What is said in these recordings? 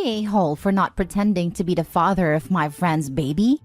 the a-hole for not pretending to be the father of my friend's baby?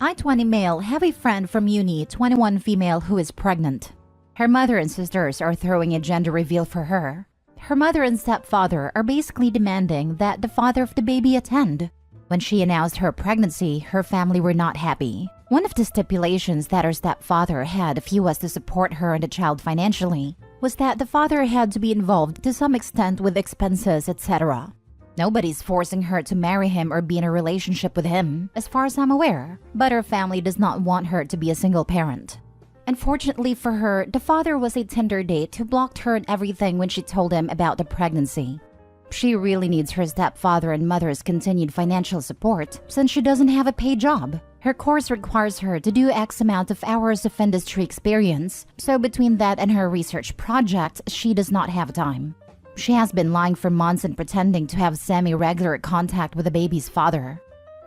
I, 20 male, have a friend from uni, 21 female, who is pregnant. Her mother and sisters are throwing a gender reveal for her. Her mother and stepfather are basically demanding that the father of the baby attend. When she announced her pregnancy, her family were not happy. One of the stipulations that her stepfather had if he was to support her and the child financially was that the father had to be involved to some extent with expenses, etc. Nobody's forcing her to marry him or be in a relationship with him, as far as I'm aware, but her family does not want her to be a single parent. Unfortunately for her, the father was a Tinder date who blocked her and everything when she told him about the pregnancy. She really needs her stepfather and mother's continued financial support since she doesn't have a paid job. Her course requires her to do X amount of hours of industry experience, so between that and her research project, she does not have time. She has been lying for months and pretending to have semi-regular contact with the baby's father.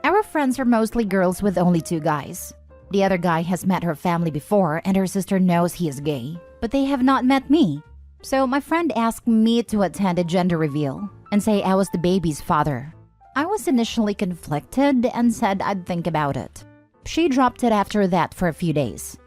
Our friends are mostly girls with only 2 guys. The other guy has met her family before and her sister knows he is gay, but they have not met me. So my friend asked me to attend a gender reveal and say I was the baby's father. I was initially conflicted and said I'd think about it. She dropped it after that for a few days.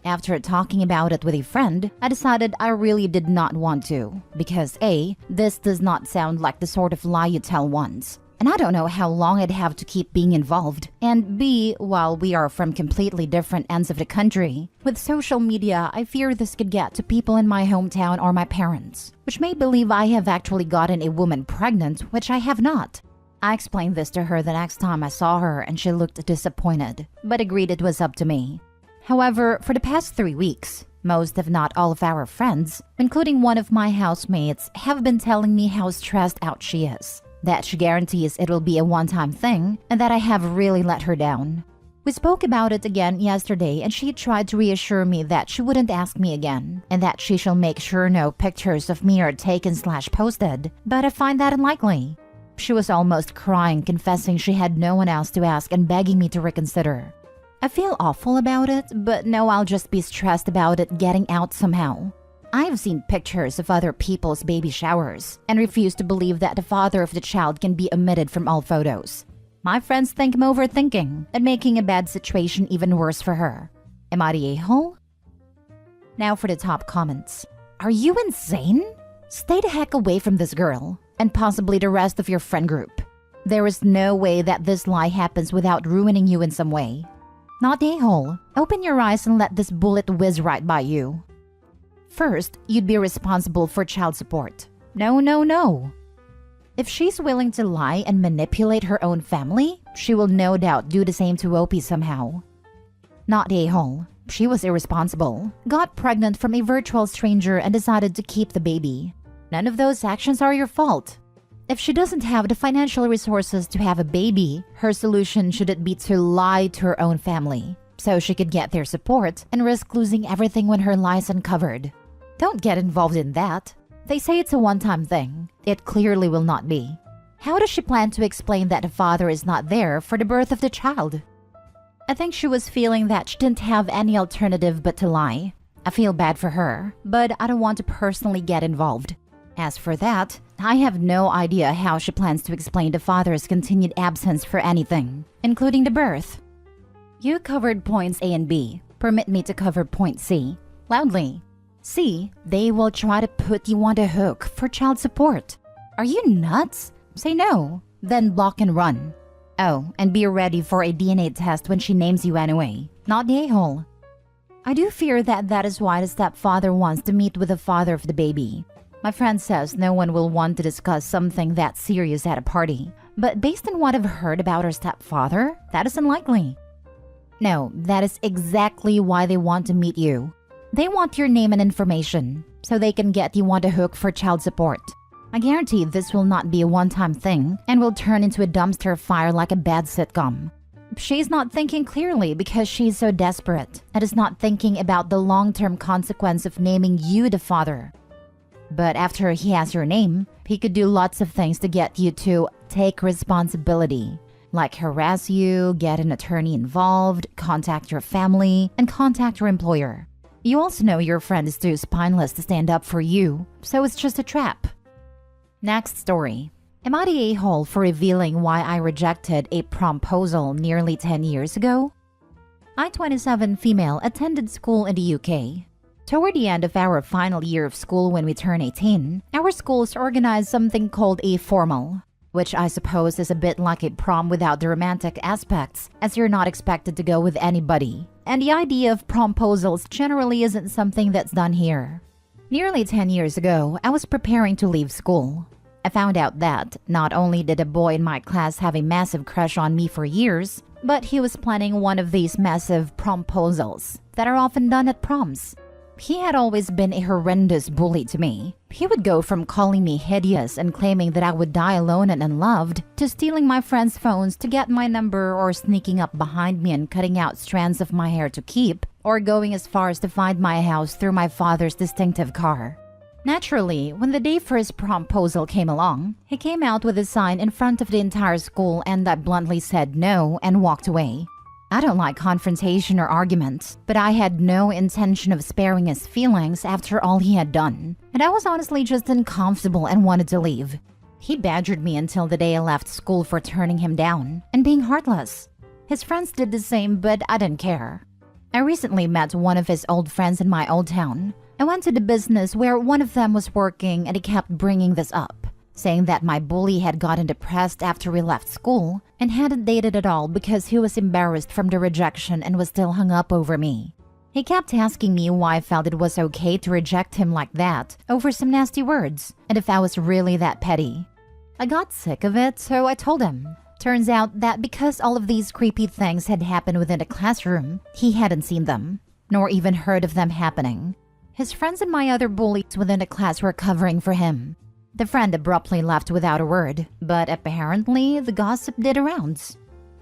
After talking about it with a friend, I decided I really did not want to, because A, this does not sound like the sort of lie you tell once, and I don't know how long I'd have to keep being involved, and B, while we are from completely different ends of the country, with social media, I fear this could get to people in my hometown or my parents, which may believe I have actually gotten a woman pregnant, which I have not. I explained this to her the next time I saw her and she looked disappointed, but agreed it was up to me. However, for the past 3 weeks, most if not all of our friends, including one of my housemates, have been telling me how stressed out she is, that she guarantees it will be a one-time thing, and that I have really let her down. We spoke about it again yesterday and she tried to reassure me that she wouldn't ask me again, and that she shall make sure no pictures of me are taken/posted, but I find that unlikely. She was almost crying, confessing she had no one else to ask and begging me to reconsider. I feel awful about it, but know I'll just be stressed about it getting out somehow. I've seen pictures of other people's baby showers and refuse to believe that the father of the child can be omitted from all photos. My friends think I'm overthinking and making a bad situation even worse for her. Am I the a-hole? Now for the top comments. Are you insane? Stay the heck away from this girl, and possibly the rest of your friend group. There is no way that this lie happens without ruining you in some way. Not the a-hole. Open your eyes and let this bullet whiz right by you. First, you'd be responsible for child support. No, no, no. If she's willing to lie and manipulate her own family, she will no doubt do the same to Opie somehow. Not the a-hole. She was irresponsible, got pregnant from a virtual stranger and decided to keep the baby. None of those actions are your fault. If she doesn't have the financial resources to have a baby, her solution shouldn't be to lie to her own family, so she could get their support and risk losing everything when her lie's uncovered. Don't get involved in that. They say it's a one-time thing. It clearly will not be. How does she plan to explain that the father is not there for the birth of the child? I think she was feeling that she didn't have any alternative but to lie. I feel bad for her, but I don't want to personally get involved. As for that, I have no idea how she plans to explain the father's continued absence for anything, including the birth. You covered points A and B. Permit me to cover point C. Loudly. C, they will try to put you on the hook for child support. Are you nuts? Say no, then block and run. Oh, and be ready for a DNA test when she names you anyway. Not the a-hole. I do fear that that is why the stepfather wants to meet with the father of the baby. My friend says no one will want to discuss something that serious at a party, but based on what I've heard about her stepfather, that is unlikely. No, that is exactly why they want to meet you. They want your name and information, so they can get you on the hook for child support. I guarantee this will not be a one-time thing and will turn into a dumpster fire like a bad sitcom. She's not thinking clearly because she's so desperate and is not thinking about the long-term consequence of naming you the father. But after he has your name, he could do lots of things to get you to take responsibility, like harass you, get an attorney involved, contact your family, and contact your employer. You also know your friend is too spineless to stand up for you, so it's just a trap. Next story. Am I the a-hole for revealing why I rejected a promposal nearly 10 years ago? I, 27 female, attended school in the UK. Toward the end of our final year of school when we turn 18, our schools organized something called a formal, which I suppose is a bit like a prom without the romantic aspects, as you're not expected to go with anybody. And the idea of promposals generally isn't something that's done here. Nearly 10 years ago, I was preparing to leave school. I found out that not only did a boy in my class have a massive crush on me for years, but he was planning one of these massive promposals that are often done at proms. He had always been a horrendous bully to me. He would go from calling me hideous and claiming that I would die alone and unloved, to stealing my friends' phones to get my number, or sneaking up behind me and cutting out strands of my hair to keep, or going as far as to find my house through my father's distinctive car. Naturally, when the day for his promposal came along, he came out with a sign in front of the entire school, and I bluntly said no and walked away. I don't like confrontation or arguments, but I had no intention of sparing his feelings after all he had done, and I was honestly just uncomfortable and wanted to leave. He badgered me until the day I left school for turning him down and being heartless. His friends did the same, but I didn't care. I recently met one of his old friends in my old town. I went to the business where one of them was working, and he kept bringing this up, saying that my bully had gotten depressed after we left school and hadn't dated at all because he was embarrassed from the rejection and was still hung up over me. He kept asking me why I felt it was okay to reject him like that over some nasty words, and if I was really that petty. I got sick of it, so I told him. Turns out that because all of these creepy things had happened within the classroom, he hadn't seen them, nor even heard of them happening. His friends and my other bullies within the class were covering for him. The friend abruptly left without a word, but apparently the gossip did rounds.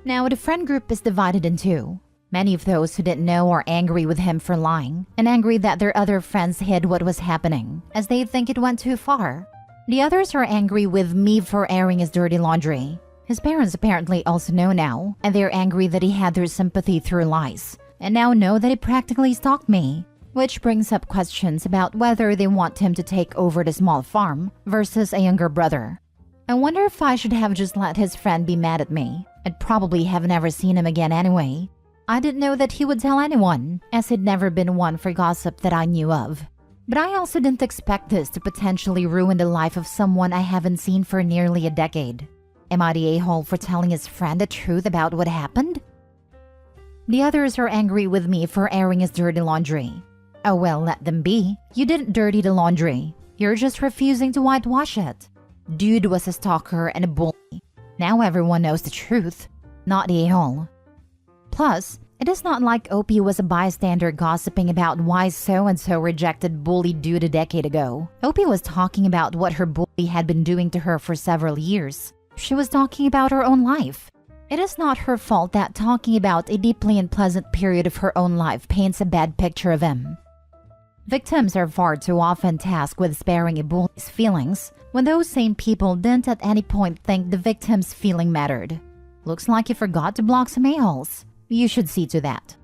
Now the friend group is divided in two. Many of those who didn't know are angry with him for lying, and angry that their other friends hid what was happening, as they think it went too far. The others are angry with me for airing his dirty laundry. His parents apparently also know now, and they're angry that he had their sympathy through lies, and now know that he practically stalked me. Which brings up questions about whether they want him to take over the small farm versus a younger brother. I wonder if I should have just let his friend be mad at me. I'd probably have never seen him again anyway. I didn't know that he would tell anyone, as he'd never been one for gossip that I knew of. But I also didn't expect this to potentially ruin the life of someone I haven't seen for nearly a decade. Am I the a-hole for telling his friend the truth about what happened? The others are angry with me for airing his dirty laundry. Oh well, let them be. You didn't dirty the laundry. You're just refusing to whitewash it. Dude was a stalker and a bully. Now everyone knows the truth. Not the a-hole. Plus, it is not like Opie was a bystander gossiping about why so-and-so rejected bully dude a decade ago. Opie was talking about what her bully had been doing to her for several years. She was talking about her own life. It is not her fault that talking about a deeply unpleasant period of her own life paints a bad picture of him. Victims are far too often tasked with sparing a bully's feelings, when those same people didn't at any point think the victim's feeling mattered. Looks like you forgot to block some a-holes. You should see to that.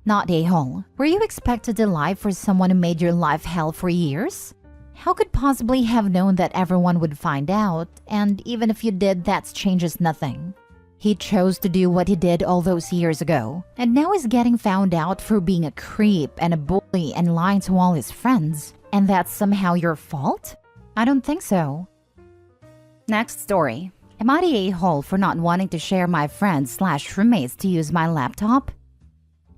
Not a-hole. Were you expected to lie for someone who made your life hell for years? How could possibly have known that everyone would find out, and even if you did, that changes nothing. He chose to do what he did all those years ago, and now is getting found out for being a creep and a bully and lying to all his friends. And that's somehow your fault? I don't think so. Next story. Am I the a-hole for not wanting to share my friends/roommates to use my laptop?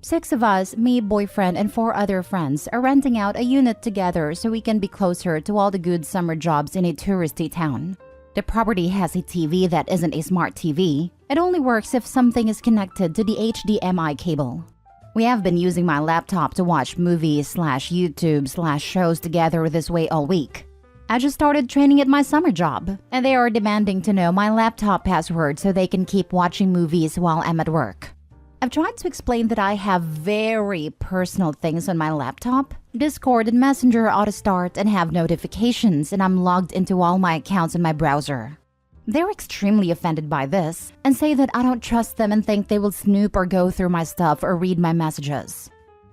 6 of us, me, boyfriend, and 4 other friends, are renting out a unit together so we can be closer to all the good summer jobs in a touristy town. The property has a TV that isn't a smart TV. It only works if something is connected to the HDMI cable. We have been using my laptop to watch movies/YouTube/shows together this way all week. I just started training at my summer job, and they are demanding to know my laptop password so they can keep watching movies while I'm at work. I've tried to explain that I have very personal things on my laptop. Discord and Messenger auto-start and have notifications, and I'm logged into all my accounts in my browser. They're extremely offended by this and say that I don't trust them and think they will snoop or go through my stuff or read my messages.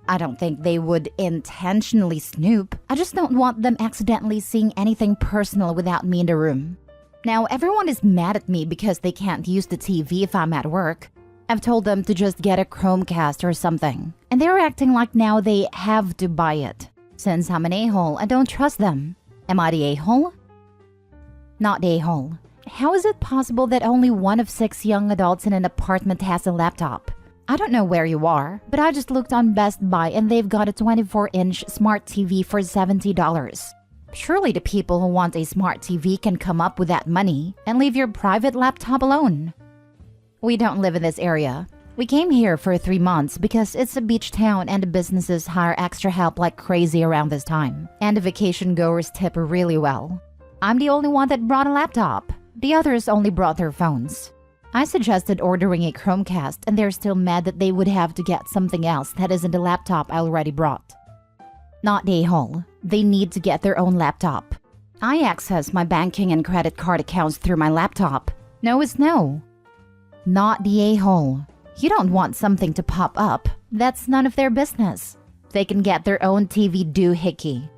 I don't think they would intentionally snoop. I just don't want them accidentally seeing anything personal without me in the room. Now, everyone is mad at me because they can't use the TV if I'm at work. I've told them to just get a Chromecast or something, and they're acting like now they have to buy it. Since I'm an a-hole, I don't trust them. Am I the a-hole? Not the a-hole. How is it possible that only 1 of 6 young adults in an apartment has a laptop? I don't know where you are, but I just looked on Best Buy and they've got a 24-inch smart TV for $70. Surely the people who want a smart TV can come up with that money and leave your private laptop alone. We don't live in this area. We came here for 3 months because it's a beach town and the businesses hire extra help like crazy around this time. And the vacation goers tip really well. I'm the only one that brought a laptop. The others only brought their phones. I suggested ordering a Chromecast and they're still mad that they would have to get something else that isn't the laptop I already brought. Not the a-hole. They need to get their own laptop. I access my banking and credit card accounts through my laptop. No is no. Not the a-hole. You don't want something to pop up. That's none of their business. They can get their own TV doohickey.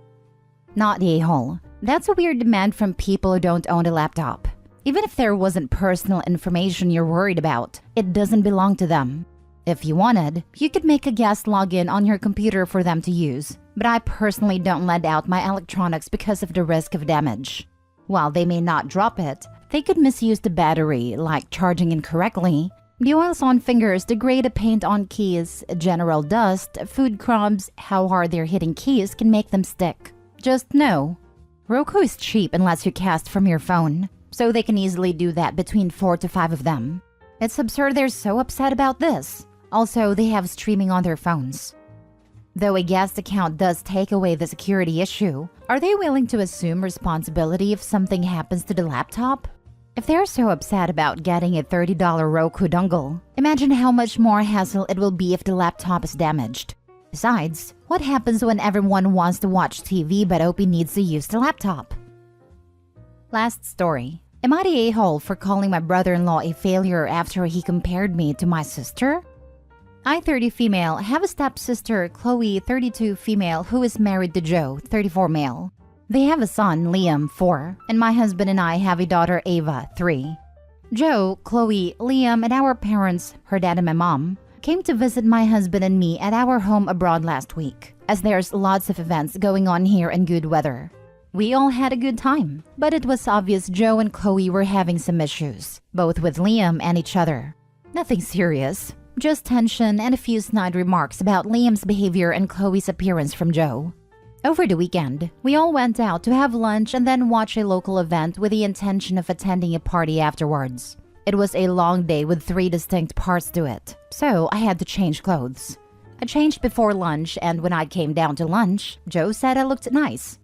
Not the a-hole. That's a weird demand from people who don't own a laptop. Even if there wasn't personal information you're worried about, it doesn't belong to them. If you wanted, you could make a guest login on your computer for them to use, but I personally don't lend out my electronics because of the risk of damage. While they may not drop it, they could misuse the battery, like charging incorrectly. The oils on fingers degrade the paint on keys, general dust, food crumbs, how hard they're hitting keys can make them stick. Just know. Roku is cheap unless you cast from your phone, so they can easily do that between 4 to 5 of them. It's absurd they're so upset about this. Also, they have streaming on their phones. Though a guest account does take away the security issue, are they willing to assume responsibility if something happens to the laptop? If they're so upset about getting a $30 Roku dongle, imagine how much more hassle it will be if the laptop is damaged. Besides, what happens when everyone wants to watch TV but Opie needs to use the laptop? Last story. Am I the a-hole for calling my brother-in-law a failure after he compared me to my sister? I, 30 female, have a stepsister, Chloe, 32 female, who is married to Joe, 34 male. They have a son, Liam, 4, and my husband and I have a daughter, Ava, 3. Joe, Chloe, Liam, and our parents, her dad and my mom, came to visit my husband and me at our home abroad last week, as there's lots of events going on here and good weather. We all had a good time, but it was obvious Joe and Chloe were having some issues, both with Liam and each other. Nothing serious, just tension and a few snide remarks about Liam's behavior and Chloe's appearance from Joe. Over the weekend, we all went out to have lunch and then watch a local event with the intention of attending a party afterwards. It was a long day with 3 distinct parts to it, so I had to change clothes. I changed before lunch, and when I came down to lunch, Joe said I looked nice.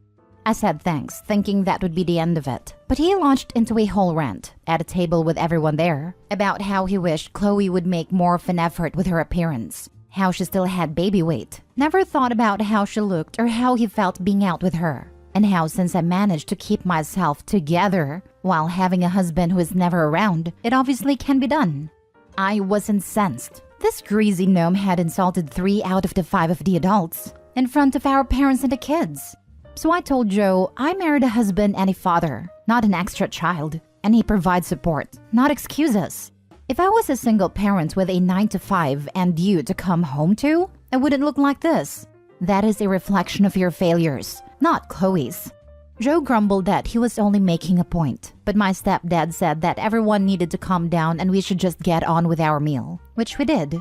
I said thanks, thinking that would be the end of it, but he launched into a whole rant, at a table with everyone there, about how he wished Chloe would make more of an effort with her appearance, how she still had baby weight, never thought about how she looked or how he felt being out with her, and how since I managed to keep myself together while having a husband who is never around, it obviously can be done. I was incensed. This greasy gnome had insulted 3 out of the 5 of the adults, in front of our parents and the kids. So I told Joe I married a husband and a father, not an extra child, and he provides support, not excuses. If I was a single parent with a 9 to 5 and you to come home to, it wouldn't look like this. That is a reflection of your failures, not Chloe's. Joe grumbled that he was only making a point, but my stepdad said that everyone needed to calm down and we should just get on with our meal, which we did.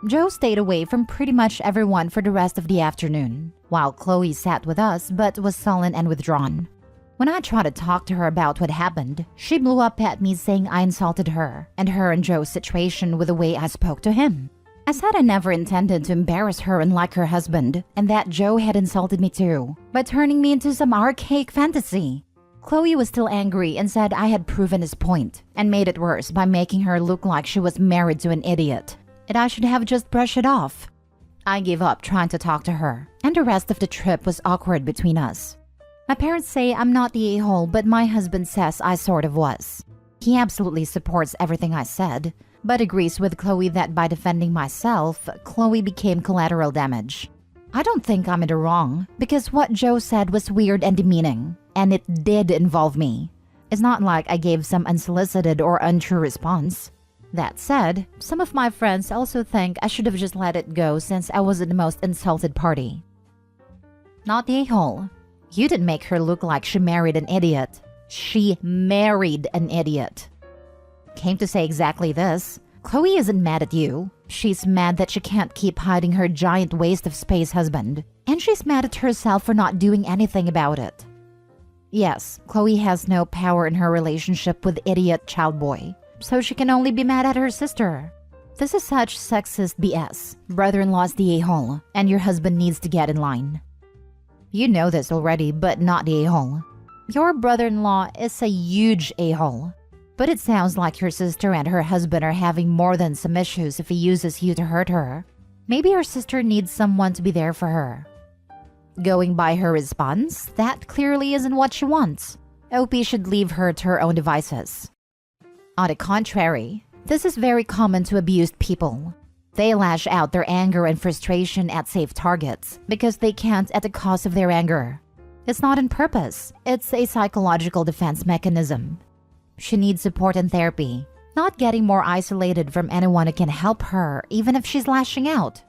Joe stayed away from pretty much everyone for the rest of the afternoon, while Chloe sat with us but was sullen and withdrawn. When I tried to talk to her about what happened, she blew up at me saying I insulted her and Joe's situation with the way I spoke to him. I said I never intended to embarrass her unlike her husband, and that Joe had insulted me too, by turning me into some archaic fantasy. Chloe was still angry and said I had proven his point, and made it worse by making her look like she was married to an idiot, and I should have just brushed it off. I gave up trying to talk to her, and the rest of the trip was awkward between us. My parents say I'm not the a-hole, but my husband says I sort of was. He absolutely supports everything I said, but agrees with Chloe that by defending myself, Chloe became collateral damage. I don't think I'm in the wrong, because what Joe said was weird and demeaning, and it did involve me. It's not like I gave some unsolicited or untrue response. That said, some of my friends also think I should have just let it go since I was the most insulted party. Not the a-hole. You didn't make her look like she married an idiot. She married an idiot. Came to say exactly this. Chloe isn't mad at you. She's mad that she can't keep hiding her giant waste of space husband. And she's mad at herself for not doing anything about it. Yes, Chloe has no power in her relationship with idiot child boy, so she can only be mad at her sister. This is such sexist BS. Brother-in-law's the a-hole, and your husband needs to get in line. You know this already, but not the a-hole. Your brother-in-law is a huge a-hole. But it sounds like your sister and her husband are having more than some issues if he uses you to hurt her. Maybe your sister needs someone to be there for her. Going by her response, that clearly isn't what she wants. OP should leave her to her own devices. On the contrary, this is very common to abused people. They lash out their anger and frustration at safe targets because they can't at the cost of their anger. It's not on purpose. It's a psychological defense mechanism. She needs support and therapy, not getting more isolated from anyone who can help her even if she's lashing out.